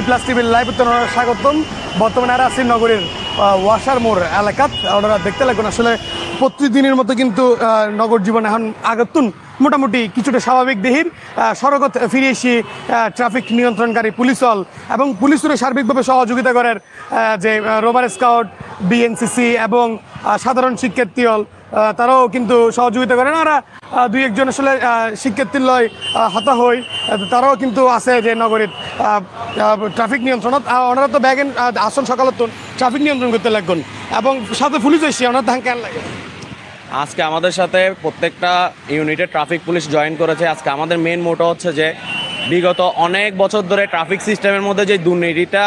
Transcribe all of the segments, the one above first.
Plus টিভির live স্বাগতম। বর্তমানে আর আছি নগরীর ওয়াসার মোড় এলাকাত। আপনারা দেখতে লাগবেন আসলে প্রতিদিনের মতো কিন্তু নগর জীবন এখন আগতুন মোটামুটি কিছুটা স্বাভাবিক দেহির সড়কত ফিরে এসে ট্রাফিক নিয়ন্ত্রণকারী পুলিশল এবং পুলিশের সার্বিকভাবে সহযোগিতা করার যে রোভার স্কাউট, বিএনসিসি এবং সাধারণ শিক্ষার্থীল তারাও কিন্তু সহযোগিতা করেন। আর দুই একজন আসলে শিক্ষার্থীর লয় হতা হই তারাও কিন্তু আছে যে নগরীর ট্রাফিক নিয়ন্ত্রণত। ওনারা তো ব্যাগেন আসল সকালত ট্রাফিক নিয়ন্ত্রণ করতে লাগবেন এবং সাথে পুলিশ এসে ওনার ধান কেন লাগে। আজকে আমাদের সাথে প্রত্যেকটা ইউনিটে ট্রাফিক পুলিশ জয়েন করেছে। আজকে আমাদের মেন মোটো হচ্ছে যে বিগত অনেক বছর ধরে ট্রাফিক সিস্টেমের মধ্যে যে দুর্নীতিটা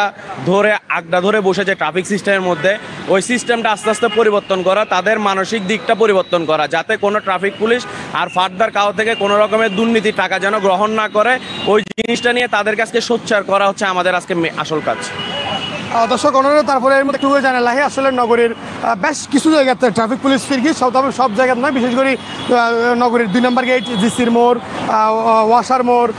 ধরে আড্ডা ধরে বসেছে ট্রাফিক সিস্টেমের মধ্যে, ওই সিস্টেমটা আস্তে আস্তে পরিবর্তন করা, তাদের মানসিক দিকটা পরিবর্তন করা, যাতে কোনো ট্রাফিক পুলিশ আর ফার্দার কারো থেকে কোনো রকমের দুর্নীতির টাকা যেন গ্রহণ না করে, ওই জিনিসটা নিয়ে তাদের কাছে সোচ্চার করা হচ্ছে আমাদের আজকে আসল কাজ। দর্শক ওনারা তারপরে এর মধ্যে একটু জানা লাগে আসলে নগরীর বেশ কিছু জায়গাতে ট্রাফিক পুলিশ ফিরকি তবে সব জায়গাতে নয়, বিশেষ করে নগরীর 2 নম্বর গেট, জিসির মোড়, ওয়াসার মোড়,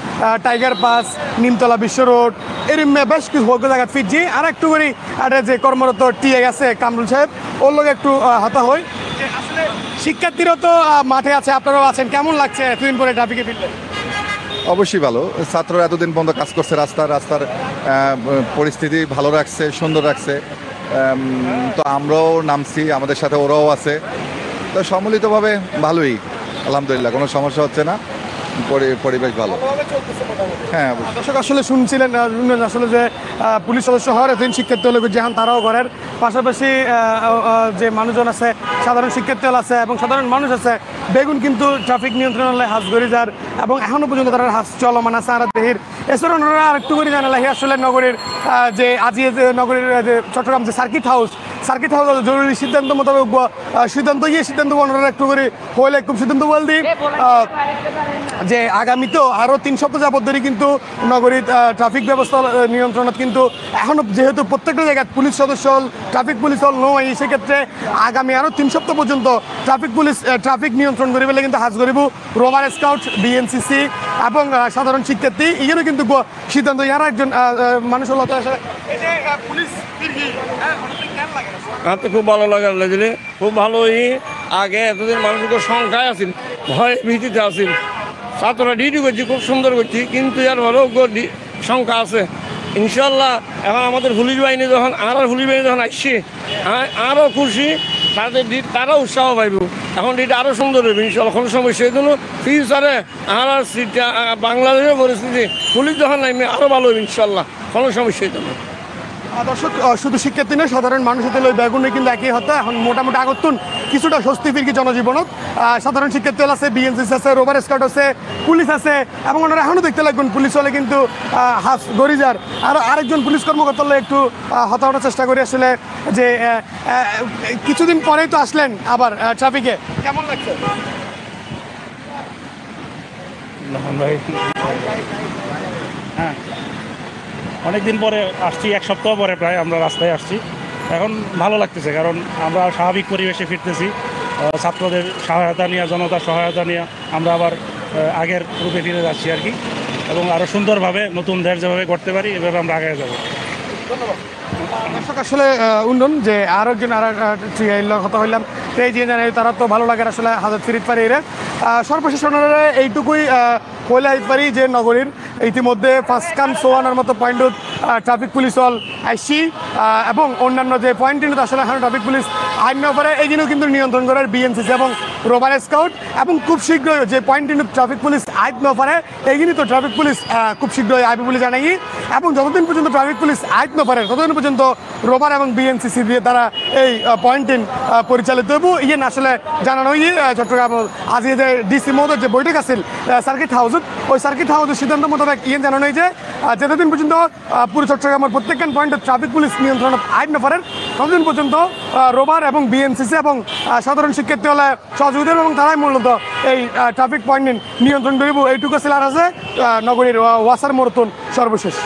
টাইগার পাস, নিমতলা বিশ্ব রোড এরম বেশ কিছু জায়গা ফিরছি। আর একটু করে একটা যে কর্মরত টিআই আছে কামরুল সাহেব, ওর লোক একটু হাতা হয়। আসলে শিক্ষার্থীরাও তো মাঠে আছে, আপনারাও আছেন, কেমন লাগছে এতদিন পরে ট্রাফিকে ফিরলেন? অবশ্যই ভালো। ছাত্ররা এতদিন পর্যন্ত কাজ করছে, রাস্তার পরিস্থিতি ভালো রাখছে, সুন্দর রাখছে। তো আমরাও নামছি, আমাদের সাথে ওরাও আছে, তো সম্মিলিতভাবে ভালোই আলহামদুলিল্লাহ, কোনো সমস্যা হচ্ছে না, পরিবেশ ভালো। হ্যাঁ দর্শক আসলে শুনছিলেন আসলে যে পুলিশ সদস্য হওয়ার এতদিন শিক্ষার্থী হলে যেহান তারাও করেন, পাশাপাশি যে মানুষজন আছে, সাধারণ শিক্ষার্থী আছে এবং সাধারণ মানুষ আছে, বেগুন কিন্তু ট্রাফিক নিয়ন্ত্রণালয় হাজ গড়ি যার এবং এখনও পর্যন্ত তারা হাজ চলমান আছে আর দেহির। এছাড়াও ওনারা আর একটু করে জানালাহি আসলে নগরীর যে আজি যে নগরীর যে চট্টগ্রাম যে সার্কিট হাউস জরুরি সিদ্ধান্ত মোতাবেক সিদ্ধান্ত ওনারা একটু করে হইলে খুব সিদ্ধান্ত বল দিই যে আগামীতেও আরও 3 সপ্তাহ যাবত ধরে কিন্তু নগরীর ট্রাফিক ব্যবস্থা নিয়ন্ত্রণত কিন্তু এখনও যেহেতু প্রত্যেকটা জায়গায় পুলিশ সদস্য ট্রাফিক পুলিশ হল নয়, সেক্ষেত্রে আগামী আরও 3 সপ্তাহ পর্যন্ত ট্রাফিক নিয়ন্ত্রণ করি বলে কিন্তু হাজ করিব রোভার স্কাউট, বিএনসিসি এবং সাধারণ শিক্ষার্থী এখানে কিন্তু সিদ্ধান্ত। ইয়ারা একজন মানুষ হল পুলিশ তো খুব ভালো লাগার লাগলে খুব ভালোই। আগে এতদিন মানুষের সংখ্যায় আসেন, ভয় ভীতিতে আসেন, ছাত্ররা ডিউটি করছি, খুব সুন্দর করছি, কিন্তু এর ভালো সংখ্যা আছে ইনশাল্লাহ। এখন আমাদের পুলিশ বাহিনী যখন পুলিশ বাহিনী যখন আসছে আরও খুশি, তারা উৎসাহ পাইব, এখন এটা আরও সুন্দর হবে ইনশাল্লাহ, কোনো সমস্যা। এই জন্য ফিউচারে বাংলাদেশের পরিস্থিতি পুলিশ যখন নামবে আরও ভালো হবে ইনশাল্লাহ, কোনো সমস্যা হইতে না। দর্শক শুধু শিক্ষার্থী নয়, সাধারণ মানুষের তেল ওই বেগুনে কিন্তু একই হতো। এখন মোটামুটি আগতুন কিছুটা স্বস্তি ফিরকি জনজীবনত। সাধারণ শিক্ষার্থী আছে, বিএনসিসি আছে, রোভার স্কাউট আছে, পুলিশ আছে এবং ওনারা এখনও দেখতে লাগবেন পুলিশ হলে কিন্তু হাফ গরিজার আর আরেকজন পুলিশ কর্মকর্তা হলে একটু হতানোর চেষ্টা করি আসলে যে কিছুদিন পরেই তো আসলেন আবার ট্রাফিকে, কেমন লাগছে? হ্যাঁ, অনেকদিন পরে আসছি, 1 সপ্তাহ পরে প্রায় আমরা রাস্তায় আসছি। এখন ভালো লাগতেছে, কারণ আমরা স্বাভাবিক পরিবেশে ফিরতেছি। ছাত্রদের সহায়তা নিয়ে, জনতার সহায়তা নিয়ে আমরা আবার আগের রূপে ফিরে যাচ্ছি আর কি, এবং আরও সুন্দরভাবে নতুন দেশ যেভাবে করতে পারি এভাবে আমরা আগে যাবো। ধন্যবাদ। দর্শক আসলে উন্নয়ন যে আরও একজন কথা হইলাম এই যে জানে তারা তো ভালো লাগে আসলে হাজার ফিরিত পারি এরা সর্বশেষ ওনারা এইটুকুই হইলে পারি যে নগরীর ইতিমধ্যে ফাঁসকান সোয়ানের মতো পয়েন্টত ট্রাফিক পুলিশ হল আইসি এবং অন্যান্য যে পয়েন্টগুলো আসলে এখন ট্রাফিক পুলিশ আইন ব্যাপারে এইগুলো কিন্তু নিয়ন্ত্রণ করার বিএনসিসি এবং রোভার স্কাউট এবং খুব শীঘ্রই যে পয়েন্টগুলো ট্রাফিক পুলিশ আইন ব্যাপারে এইগুলি তো ট্রাফিক পুলিশ খুব শীঘ্রই আইবে বলে জানাই। এবং যতদিন পর্যন্ত ট্রাফিক পুলিশ আইন ব্যাপারে ততদিন পর্যন্ত রোভার এবং বিএনসিসি দিয়ে তারা এই পয়েন্টিং পরিচালিত হইব। ইয়ে আসলে জানানো চট্টগ্রাম আজ যে ডিসি মহোদয়ের যে বৈঠক আছিল সার্কিট হাউসত, ওই সার্কিট হাউসের সিদ্ধান্ত মোতাবেক ইয়ে জানানো যে যতদিন পর্যন্ত পুরো চট্টগ্রামের প্রত্যেকখান পয়েন্টে ট্রাফিক পুলিশ নিয়ন্ত্রণ আইন ব্যাপারের ততদিন পর্যন্ত রোভার এবং বিএনসিসি এবং সাধারণ শিক্ষার্থী হলে সহযোগিতা এবং তারাই মূলত এই ট্রাফিক পয়েন্ট নিয়ন্ত্রণ করিব। এইটুকু ছিল আর আছে নগরীর ওয়াসার মোড়তন সর্বশেষ।